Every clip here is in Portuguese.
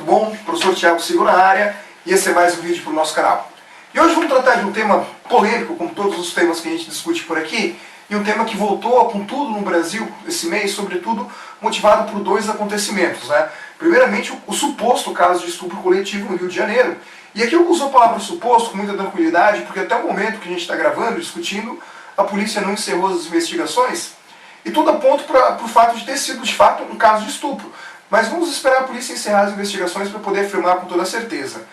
bom? Professor Thiago Sigo na área, e esse é mais um vídeo para o nosso canal. E hoje vamos tratar de um tema polêmico, como todos os temas que a gente discute por aqui, e um tema que voltou com tudo no Brasil esse mês, sobretudo motivado por dois acontecimentos, né? Primeiramente, o suposto caso de estupro coletivo no Rio de Janeiro. E aqui eu uso a palavra suposto com muita tranquilidade, porque até o momento que a gente está gravando, discutindo, a polícia não encerrou as investigações, e tudo aponta para o fato de ter sido, de fato, um caso de estupro. Mas vamos esperar a polícia encerrar as investigações para poder afirmar com toda certeza.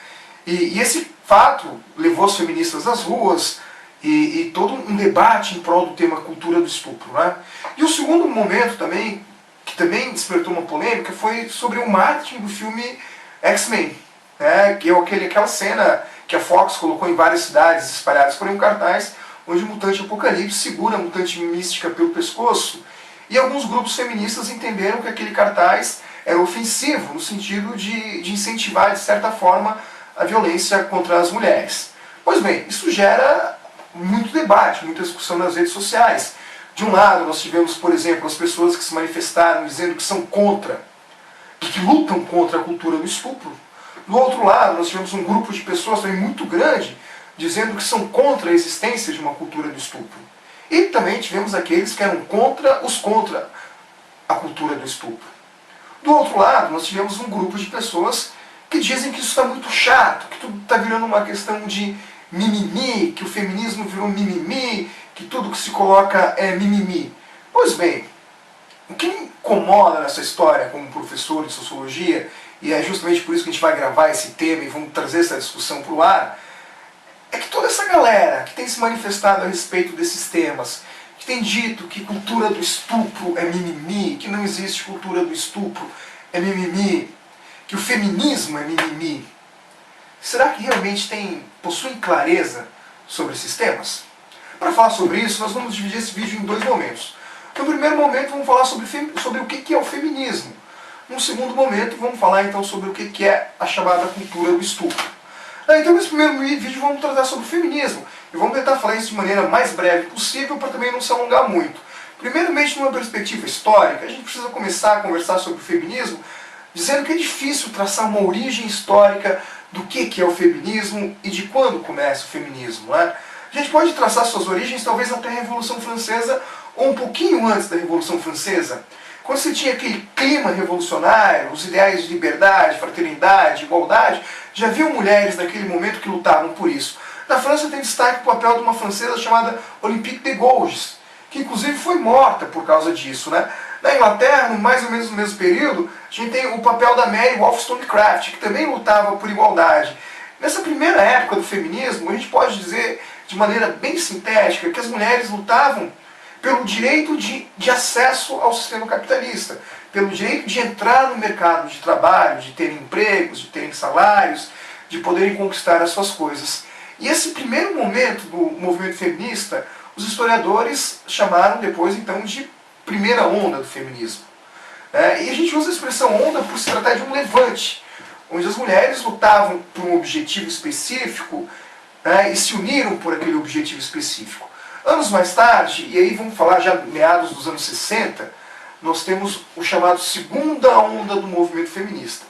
E esse fato levou as feministas às ruas e todo um debate em prol do tema cultura do estupro, né? E o segundo momento também, que também despertou uma polêmica, foi sobre o marketing do filme X-Men, né? Que é aquela cena que a Fox colocou em várias cidades espalhadas por um cartaz, onde o mutante Apocalipse segura a mutante mística pelo pescoço, e alguns grupos feministas entenderam que aquele cartaz era ofensivo, no sentido de incentivar, de certa forma, a violência contra as mulheres. Pois bem, isso gera muito debate, muita discussão nas redes sociais. De um lado, nós tivemos, por exemplo, as pessoas que se manifestaram dizendo que são contra, e que lutam contra a cultura do estupro. Do outro lado, nós tivemos um grupo de pessoas também muito grande, dizendo que são contra a existência de uma cultura do estupro. E também tivemos aqueles que eram contra a cultura do estupro. Do outro lado, nós tivemos um grupo de pessoas que dizem que isso está muito chato, que tudo está virando uma questão de mimimi, que o feminismo virou mimimi, que tudo que se coloca é mimimi. Pois bem, o que me incomoda nessa história como professor de sociologia, e é justamente por isso que a gente vai gravar esse tema e vamos trazer essa discussão para o ar, é que toda essa galera que tem se manifestado a respeito desses temas, que tem dito que cultura do estupro é mimimi, que não existe cultura do estupro é mimimi, que o feminismo é mimimi, será que realmente possuem clareza sobre esses temas? Para falar sobre isso, nós vamos dividir esse vídeo em dois momentos. No primeiro momento, vamos falar sobre o que é o feminismo. No segundo momento, vamos falar então sobre o que é a chamada cultura do estupro. Então, nesse primeiro vídeo, vamos tratar sobre o feminismo. E vamos tentar falar isso de maneira mais breve possível, para também não se alongar muito. Primeiramente, numa perspectiva histórica, a gente precisa começar a conversar sobre o feminismo, dizendo que é difícil traçar uma origem histórica do que é o feminismo e de quando começa o feminismo, né? A gente pode traçar suas origens talvez até a Revolução Francesa, ou um pouquinho antes da Revolução Francesa, quando você tinha aquele clima revolucionário, os ideais de liberdade, fraternidade, igualdade, já haviam mulheres naquele momento que lutavam por isso. Na França tem destaque o papel de uma francesa chamada Olympique de Gouges, que inclusive foi morta por causa disso, né? Na Inglaterra, mais ou menos no mesmo período, a gente tem o papel da Mary Wollstonecraft, que também lutava por igualdade. Nessa primeira época do feminismo, a gente pode dizer, de maneira bem sintética, que as mulheres lutavam pelo direito de acesso ao sistema capitalista, pelo direito de entrar no mercado de trabalho, de terem empregos, de terem salários, de poderem conquistar as suas coisas. E esse primeiro momento do movimento feminista, os historiadores chamaram depois então de primeira onda do feminismo. E a gente usa a expressão onda por se tratar de um levante, onde as mulheres lutavam por um objetivo específico, e se uniram por aquele objetivo específico. Anos mais tarde, e aí vamos falar já meados dos anos 60, nós temos o chamado segunda onda do movimento feminista,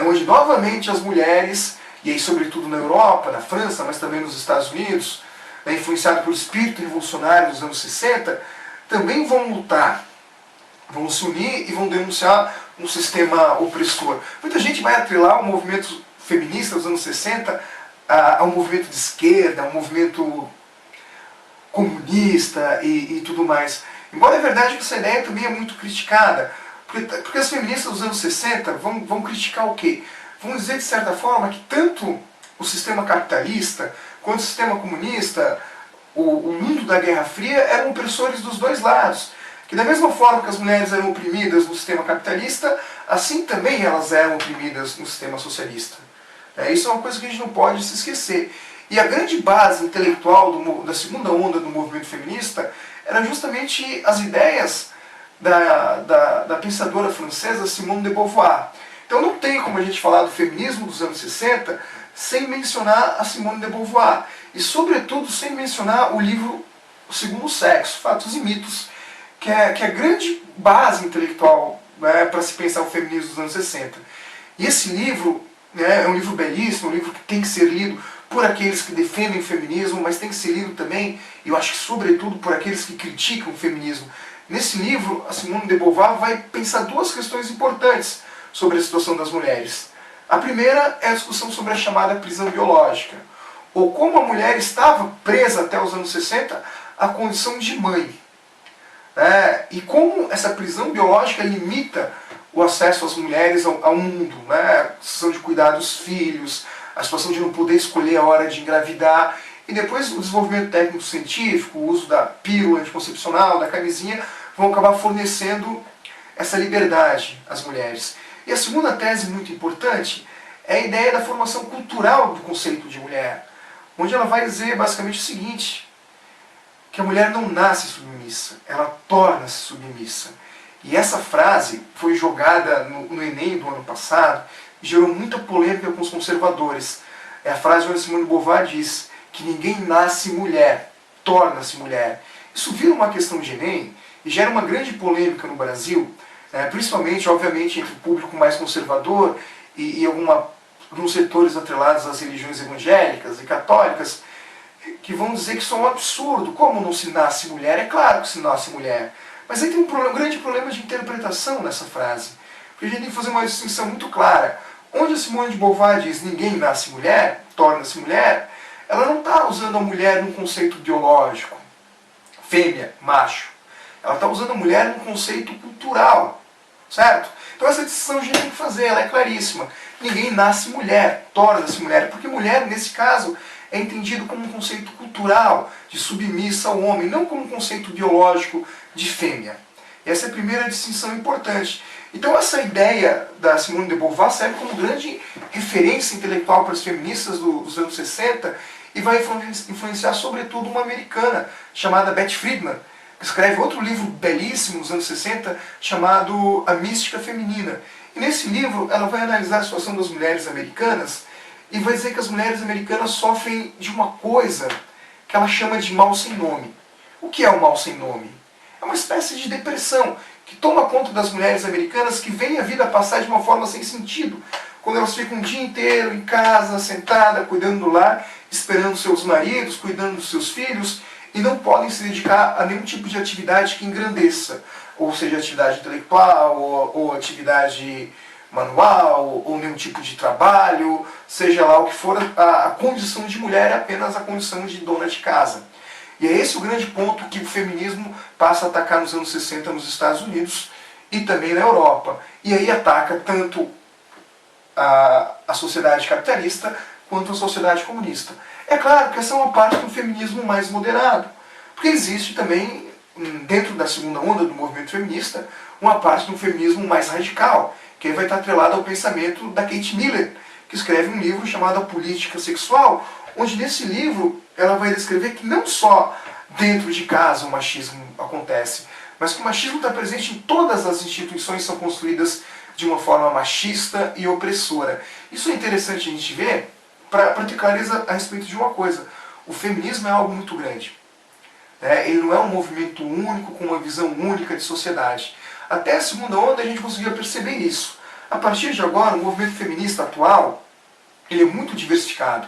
onde novamente as mulheres, e aí sobretudo na Europa, na França, mas também nos Estados Unidos, influenciado pelo espírito revolucionário dos anos 60, também vão lutar, vão se unir e vão denunciar um sistema opressor. Muita gente vai atrelar o movimento feminista dos anos 60 a um movimento de esquerda, a um movimento comunista e tudo mais. Embora é verdade que essa ideia também é muito criticada, porque as feministas dos anos 60 vão criticar o quê? Vão dizer, de certa forma, que tanto o sistema capitalista quanto o sistema comunista, o mundo da Guerra Fria, eram opressores dos dois lados. Que da mesma forma que as mulheres eram oprimidas no sistema capitalista, assim também elas eram oprimidas no sistema socialista. Isso é uma coisa que a gente não pode se esquecer. E a grande base intelectual da segunda onda do movimento feminista eram justamente as ideias da pensadora francesa Simone de Beauvoir. Então não tem como a gente falar do feminismo dos anos 60 sem mencionar a Simone de Beauvoir. E sobretudo sem mencionar o livro O Segundo Sexo, Fatos e Mitos, que é a grande base intelectual, para se pensar o feminismo dos anos 60. E esse livro, né, é um livro belíssimo, um livro que tem que ser lido por aqueles que defendem o feminismo, mas tem que ser lido também, e eu acho que sobretudo por aqueles que criticam o feminismo. Nesse livro, a Simone de Beauvoir vai pensar duas questões importantes sobre a situação das mulheres. A primeira é a discussão sobre a chamada prisão biológica, ou como a mulher estava presa até os anos 60 à condição de mãe. E como essa prisão biológica limita o acesso às mulheres ao mundo, a situação de cuidar dos filhos, a situação de não poder escolher a hora de engravidar, e depois o desenvolvimento técnico-científico, o uso da pílula anticoncepcional, da camisinha, vão acabar fornecendo essa liberdade às mulheres. E a segunda tese muito importante é a ideia da formação cultural do conceito de mulher, onde ela vai dizer basicamente o seguinte, que a mulher não nasce submissa, ela torna-se submissa. E essa frase foi jogada no Enem do ano passado e gerou muita polêmica com os conservadores. É a frase onde Simone de Beauvoir diz que ninguém nasce mulher, torna-se mulher. Isso vira uma questão de Enem e gera uma grande polêmica no Brasil, principalmente, obviamente, entre o público mais conservador e alguns setores atrelados às religiões evangélicas e católicas, que vão dizer que isso é um absurdo. Como não se nasce mulher? É claro que se nasce mulher. Mas aí tem um grande problema de interpretação nessa frase. Porque a gente tem que fazer uma distinção muito clara. Onde a Simone de Beauvoir diz ninguém nasce mulher, torna-se mulher, ela não está usando a mulher num conceito biológico, fêmea, macho. Ela está usando a mulher num conceito cultural, certo? Então essa distinção a gente tem que fazer, ela é claríssima. Ninguém nasce mulher, torna-se mulher, porque mulher, nesse caso, é entendido como um conceito cultural, de submissa ao homem, não como um conceito biológico de fêmea. Essa é a primeira distinção importante. Então essa ideia da Simone de Beauvoir serve como grande referência intelectual para as feministas dos anos 60 e vai influenciar sobretudo uma americana chamada Beth Friedman, que escreve outro livro belíssimo nos anos 60 chamado A Mística Feminina. E nesse livro ela vai analisar a situação das mulheres americanas e vai dizer que as mulheres americanas sofrem de uma coisa que ela chama de mal sem nome. O que é o mal sem nome? É uma espécie de depressão que toma conta das mulheres americanas, que veem a vida passar de uma forma sem sentido, quando elas ficam o dia inteiro em casa, sentada, cuidando do lar, esperando seus maridos, cuidando dos seus filhos, e não podem se dedicar a nenhum tipo de atividade que engrandeça, ou seja, atividade intelectual, ou atividade manual, ou nenhum tipo de trabalho, seja lá o que for, a condição de mulher é apenas a condição de dona de casa. E é esse o grande ponto que o feminismo passa a atacar nos anos 60 nos Estados Unidos e também na Europa. E aí ataca tanto a sociedade capitalista quanto a sociedade comunista. É claro que essa é uma parte do feminismo mais moderado, porque existe também, dentro da segunda onda do movimento feminista, uma parte do feminismo mais radical, que aí vai estar atrelada ao pensamento da Kate Miller, que escreve um livro chamado A Política Sexual, onde nesse livro ela vai descrever que não só dentro de casa o machismo acontece, mas que o machismo está presente em todas as instituições que são construídas de uma forma machista e opressora. Isso é interessante a gente ver para ter clareza a respeito de uma coisa. O feminismo é algo muito grande. Ele não é um movimento único, com uma visão única de sociedade. Até a segunda onda a gente conseguia perceber isso. A partir de agora, o movimento feminista atual ele é muito diversificado.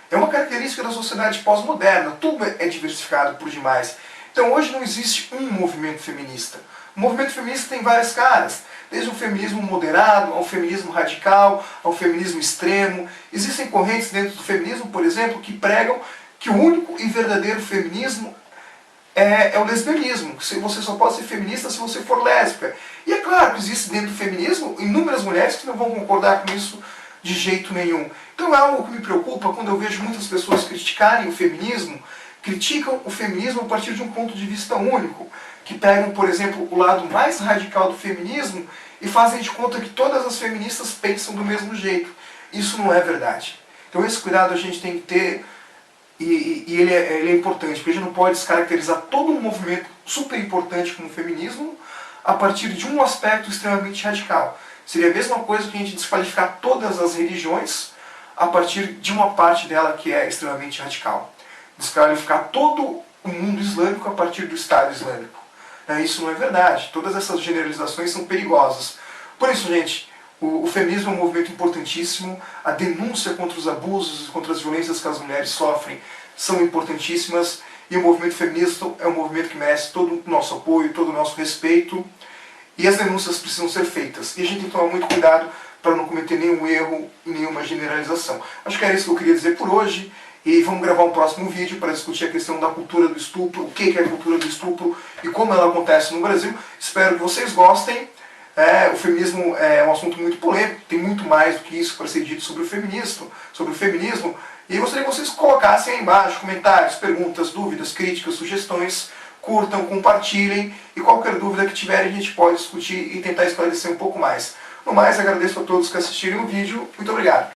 É uma característica da sociedade pós-moderna, tudo é diversificado por demais. Então hoje não existe um movimento feminista. O movimento feminista tem várias caras, desde o feminismo moderado, ao feminismo radical, ao feminismo extremo. Existem correntes dentro do feminismo, por exemplo, que pregam que o único e verdadeiro feminismo é o lesbianismo. Você só pode ser feminista se você for lésbica. E é claro que existe dentro do feminismo inúmeras mulheres que não vão concordar com isso de jeito nenhum. Então é algo que me preocupa quando eu vejo muitas pessoas criticarem o feminismo, criticam o feminismo a partir de um ponto de vista único, que pegam, por exemplo, o lado mais radical do feminismo e fazem de conta que todas as feministas pensam do mesmo jeito. Isso não é verdade. Então esse cuidado a gente tem que ter, e ele é importante, porque a gente não pode descaracterizar todo um movimento super importante como o feminismo a partir de um aspecto extremamente radical. Seria a mesma coisa que a gente desqualificar todas as religiões a partir de uma parte dela que é extremamente radical. Desqualificar todo o mundo islâmico a partir do Estado Islâmico. Isso não é verdade. Todas essas generalizações são perigosas. Por isso, gente, O feminismo é um movimento importantíssimo, a denúncia contra os abusos, contra as violências que as mulheres sofrem são importantíssimas, e o movimento feminista é um movimento que merece todo o nosso apoio, todo o nosso respeito, e as denúncias precisam ser feitas. E a gente tem que tomar muito cuidado para não cometer nenhum erro e nenhuma generalização. Acho que era isso que eu queria dizer por hoje, e vamos gravar um próximo vídeo para discutir a questão da cultura do estupro, o que é a cultura do estupro e como ela acontece no Brasil. Espero que vocês gostem. O feminismo é um assunto muito polêmico, tem muito mais do que isso para ser dito sobre o feminismo, e eu gostaria que vocês colocassem aí embaixo comentários, perguntas, dúvidas, críticas, sugestões, curtam, compartilhem, e qualquer dúvida que tiverem a gente pode discutir e tentar esclarecer um pouco mais. No mais, agradeço a todos que assistiram o vídeo, muito obrigado.